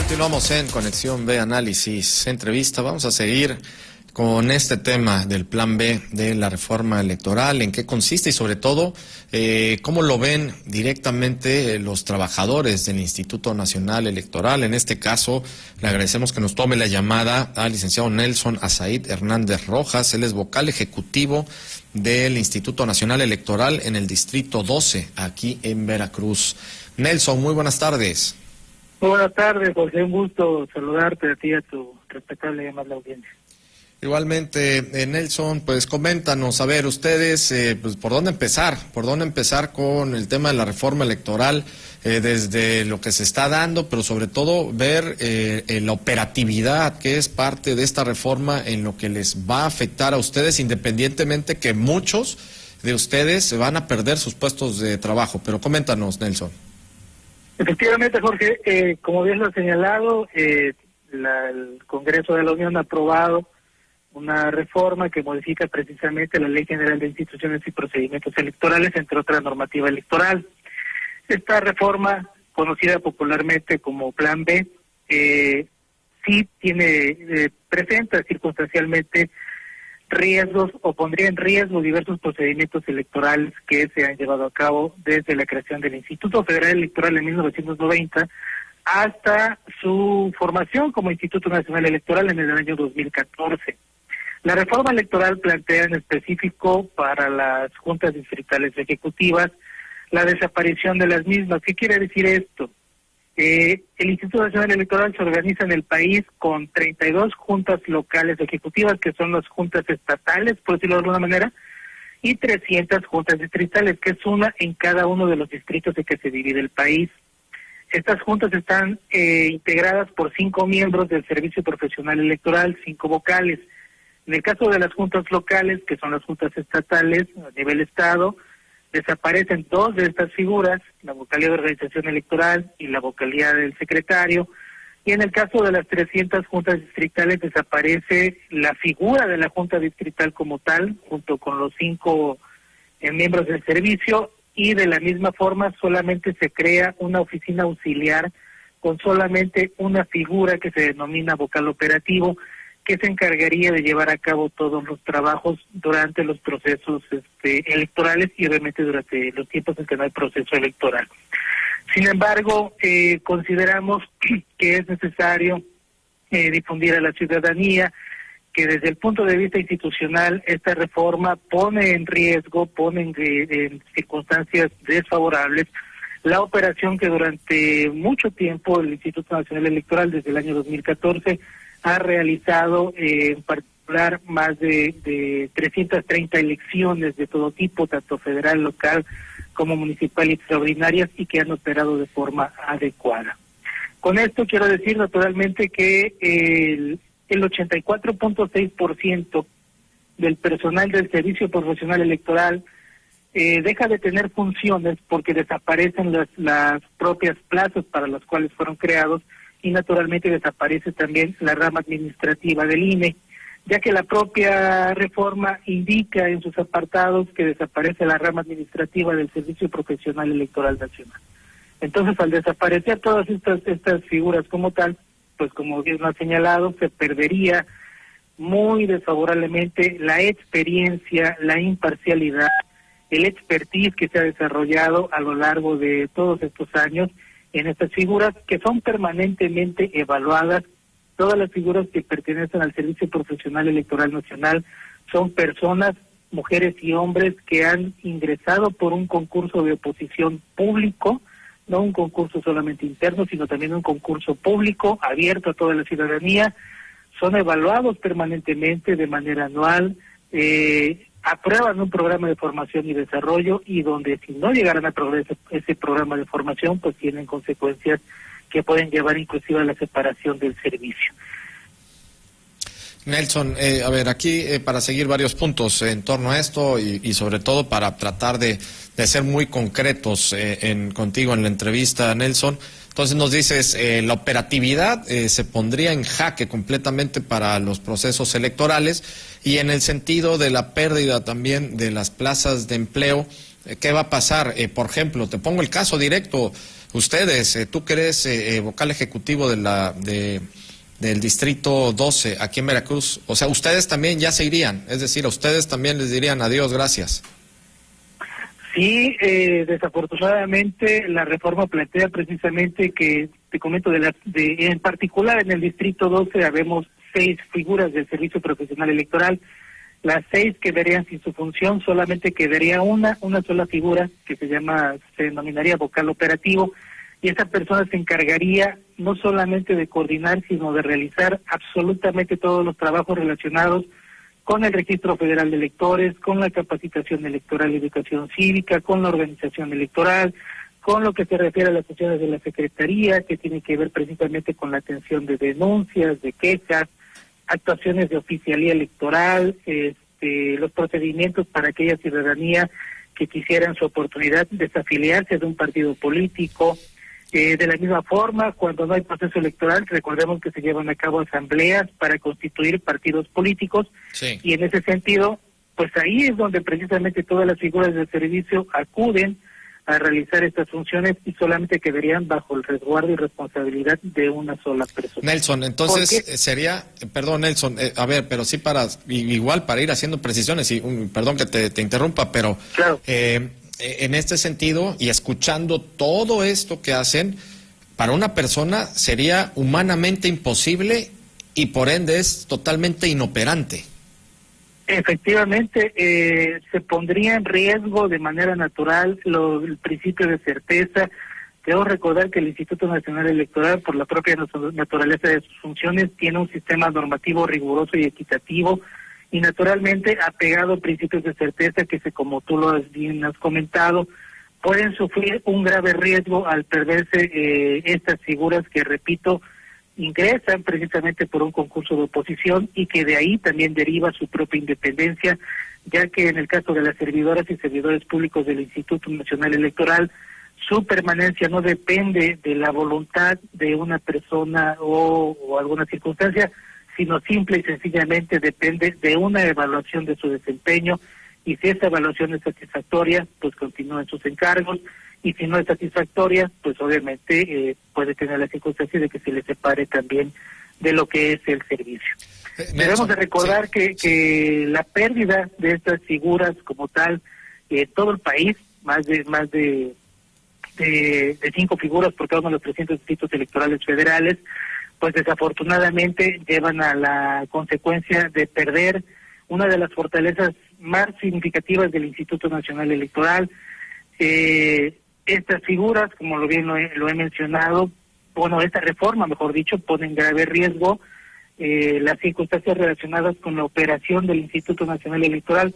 Continuamos en Conexión B Análisis Entrevista. Vamos a seguir con este tema del Plan B de la reforma electoral, en qué consiste y sobre todo cómo lo ven directamente los trabajadores del Instituto Nacional Electoral. En este caso, le agradecemos que nos tome la llamada al licenciado Nelson Azaid Hernández Rojas. Él es vocal ejecutivo del Instituto Nacional Electoral en el Distrito 12, aquí en Veracruz. Nelson, muy buenas tardes. Muy buenas tardes, José. Un gusto saludarte a ti y a tu respetable y amable audiencia. Igualmente, Nelson, pues coméntanos, a ver, ustedes, pues, ¿por dónde empezar con el tema de la reforma electoral, desde lo que se está dando, pero sobre todo ver la operatividad que es parte de esta reforma en lo que les va a afectar a ustedes, independientemente que muchos de ustedes van a perder sus puestos de trabajo? Pero coméntanos, Nelson. Efectivamente, Jorge, como bien lo ha señalado, el Congreso de la Unión ha aprobado una reforma que modifica precisamente la Ley General de Instituciones y Procedimientos Electorales, entre otra normativa electoral. Esta reforma, conocida popularmente como Plan B, sí presenta circunstancialmente riesgos o pondría en riesgo diversos procedimientos electorales que se han llevado a cabo desde la creación del Instituto Federal Electoral en 1990 hasta su formación como Instituto Nacional Electoral en el año 2014. La reforma electoral plantea en específico para las juntas distritales ejecutivas la desaparición de las mismas. ¿Qué quiere decir esto? El Instituto Nacional Electoral se organiza en el país con 32 juntas locales ejecutivas, que son las juntas estatales, por decirlo de alguna manera, y 300 juntas distritales, que es una en cada uno de los distritos en que se divide el país. Estas juntas están integradas por 5 miembros del Servicio Profesional Electoral, 5 vocales. En el caso de las juntas locales, que son las juntas estatales a nivel estado, desaparecen 2 de estas figuras, la vocalía de organización electoral y la vocalía del secretario, y en el caso de las 300 juntas distritales desaparece la figura de la junta distrital como tal, junto con los 5 miembros del servicio, y de la misma forma solamente se crea una oficina auxiliar con solamente una figura que se denomina vocal operativo, que se encargaría de llevar a cabo todos los trabajos durante los procesos electorales y obviamente durante los tiempos en que no hay proceso electoral. Sin embargo, consideramos que es necesario difundir a la ciudadanía que desde el punto de vista institucional esta reforma pone en riesgo, pone en circunstancias desfavorables la operación que durante mucho tiempo el Instituto Nacional Electoral, desde el año 2014, ha realizado en particular más de 330 elecciones de todo tipo, tanto federal, local como municipal y extraordinarias, y que han operado de forma adecuada. Con esto quiero decir naturalmente que el 84.6% del personal del Servicio Profesional Electoral deja de tener funciones porque desaparecen las propias plazas para las cuales fueron creados, y naturalmente desaparece también la rama administrativa del INE, ya que la propia reforma indica en sus apartados que desaparece la rama administrativa del Servicio Profesional Electoral Nacional. Entonces, al desaparecer todas estas figuras como tal, pues como bien lo ha señalado, se perdería muy desfavorablemente la experiencia, la imparcialidad, el expertise que se ha desarrollado a lo largo de todos estos años en estas figuras que son permanentemente evaluadas. Todas las figuras que pertenecen al Servicio Profesional Electoral Nacional son personas, mujeres y hombres, que han ingresado por un concurso de oposición público, no un concurso solamente interno, sino también un concurso público abierto a toda la ciudadanía. Son evaluados permanentemente de manera anual, aprueban un programa de formación y desarrollo, y donde si no llegaran a progresar ese programa de formación, pues tienen consecuencias que pueden llevar inclusive a la separación del servicio. Nelson, a ver, aquí para seguir varios puntos en torno a esto y sobre todo para tratar de ser muy concretos contigo en la entrevista, Nelson. Entonces nos dices, la operatividad se pondría en jaque completamente para los procesos electorales, y en el sentido de la pérdida también de las plazas de empleo, ¿qué va a pasar? Por ejemplo, te pongo el caso directo, ustedes, tú que eres vocal ejecutivo del Distrito 12 aquí en Veracruz, o sea, ustedes también ya se irían, es decir, a ustedes también les dirían adiós, gracias. Sí, desafortunadamente la reforma plantea precisamente que, te comento, en particular en el Distrito 12 habemos 6 figuras del servicio profesional electoral. Las 6 quedarían sin su función, solamente quedaría una sola figura que se denominaría vocal operativo, y esa persona se encargaría no solamente de coordinar, sino de realizar absolutamente todos los trabajos relacionados con el Registro Federal de Electores, con la capacitación electoral y educación cívica, con la organización electoral, con lo que se refiere a las sesiones de la Secretaría, que tiene que ver precisamente con la atención de denuncias, de quejas, actuaciones de oficialía electoral, los procedimientos para aquella ciudadanía que quisieran su oportunidad de desafiliarse de un partido político. De la misma forma, cuando no hay proceso electoral, recordemos que se llevan a cabo asambleas para constituir partidos políticos, sí. Y en ese sentido, pues ahí es donde precisamente todas las figuras del servicio acuden a realizar estas funciones y solamente quedarían bajo el resguardo y responsabilidad de una sola persona. Nelson, entonces sería, perdón Nelson, a ver, pero sí igual para ir haciendo precisiones, y perdón que te interrumpa, pero claro. En este sentido, y escuchando todo esto que hacen, para una persona sería humanamente imposible y por ende es totalmente inoperante. Efectivamente, se pondría en riesgo de manera natural el principio de certeza. Debo recordar que el Instituto Nacional Electoral, por la propia naturaleza de sus funciones, tiene un sistema normativo riguroso y equitativo, y naturalmente apegado a principios de certeza que, como tú bien has comentado, pueden sufrir un grave riesgo al perderse estas figuras que, repito, ingresan precisamente por un concurso de oposición y que de ahí también deriva su propia independencia, ya que en el caso de las servidoras y servidores públicos del Instituto Nacional Electoral, su permanencia no depende de la voluntad de una persona o alguna circunstancia, sino simple y sencillamente depende de una evaluación de su desempeño, y si esa evaluación es satisfactoria, pues continúa en sus encargos, y si no es satisfactoria, pues obviamente puede tener la circunstancia de que se le separe también de lo que es el servicio. Debemos de recordar que la pérdida de estas figuras como tal, todo el país, más de 5 figuras por cada uno de los 300 distritos electorales federales, pues desafortunadamente llevan a la consecuencia de perder una de las fortalezas más significativas del Instituto Nacional Electoral. Estas figuras, como lo he mencionado, esta reforma, mejor dicho, pone en grave riesgo las circunstancias relacionadas con la operación del Instituto Nacional Electoral,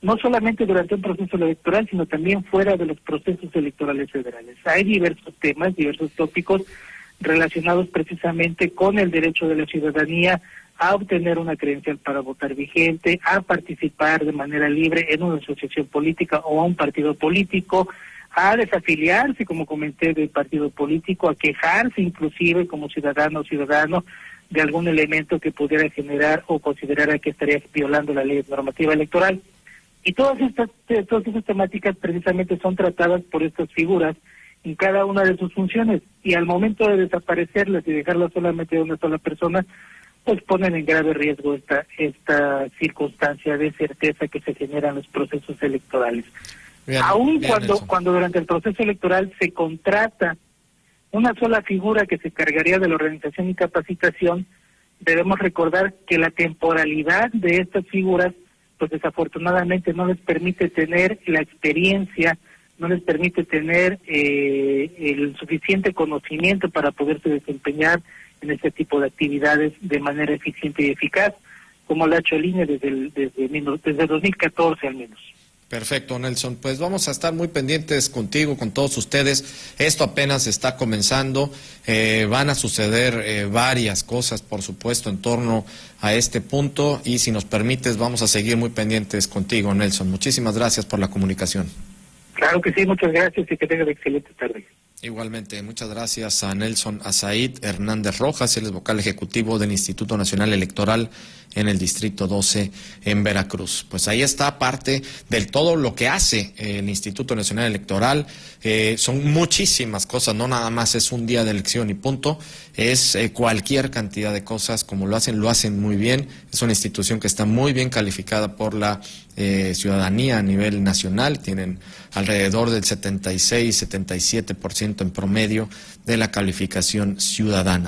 no solamente durante un proceso electoral, sino también fuera de los procesos electorales federales. Hay diversos temas, diversos tópicos relacionados precisamente con el derecho de la ciudadanía a obtener una credencial para votar vigente, a participar de manera libre en una asociación política o a un partido político, a desafiliarse, como comenté, del partido político, a quejarse inclusive como ciudadano o ciudadano de algún elemento que pudiera generar o considerar que estaría violando la ley normativa electoral. Y todas estas temáticas precisamente son tratadas por estas figuras en cada una de sus funciones, y al momento de desaparecerlas y dejarlas solamente de una sola persona, pues ponen en grave riesgo esta circunstancia de certeza que se genera en los procesos electorales. Aún cuando durante el proceso electoral se contrata una sola figura que se cargaría de la organización y capacitación, debemos recordar que la temporalidad de estas figuras, pues desafortunadamente no les permite tener la experiencia, no les permite tener el suficiente conocimiento para poderse desempeñar en este tipo de actividades de manera eficiente y eficaz, como lo ha hecho el INE desde 2014 al menos. Perfecto, Nelson. Pues vamos a estar muy pendientes contigo, con todos ustedes. Esto apenas está comenzando. Van a suceder varias cosas, por supuesto, en torno a este punto. Y si nos permites, vamos a seguir muy pendientes contigo, Nelson. Muchísimas gracias por la comunicación. Claro que sí, muchas gracias y que tengan excelente tarde. Igualmente, muchas gracias a Nelson Azaid Hernández Rojas, él es vocal ejecutivo del Instituto Nacional Electoral en el Distrito 12 en Veracruz. Pues ahí está parte de todo lo que hace el Instituto Nacional Electoral. Son muchísimas cosas, no nada más es un día de elección y punto, es cualquier cantidad de cosas, como lo hacen muy bien. Es una institución que está muy bien calificada por la ciudadanía a nivel nacional, tienen alrededor del 76-77% en promedio de la calificación ciudadana.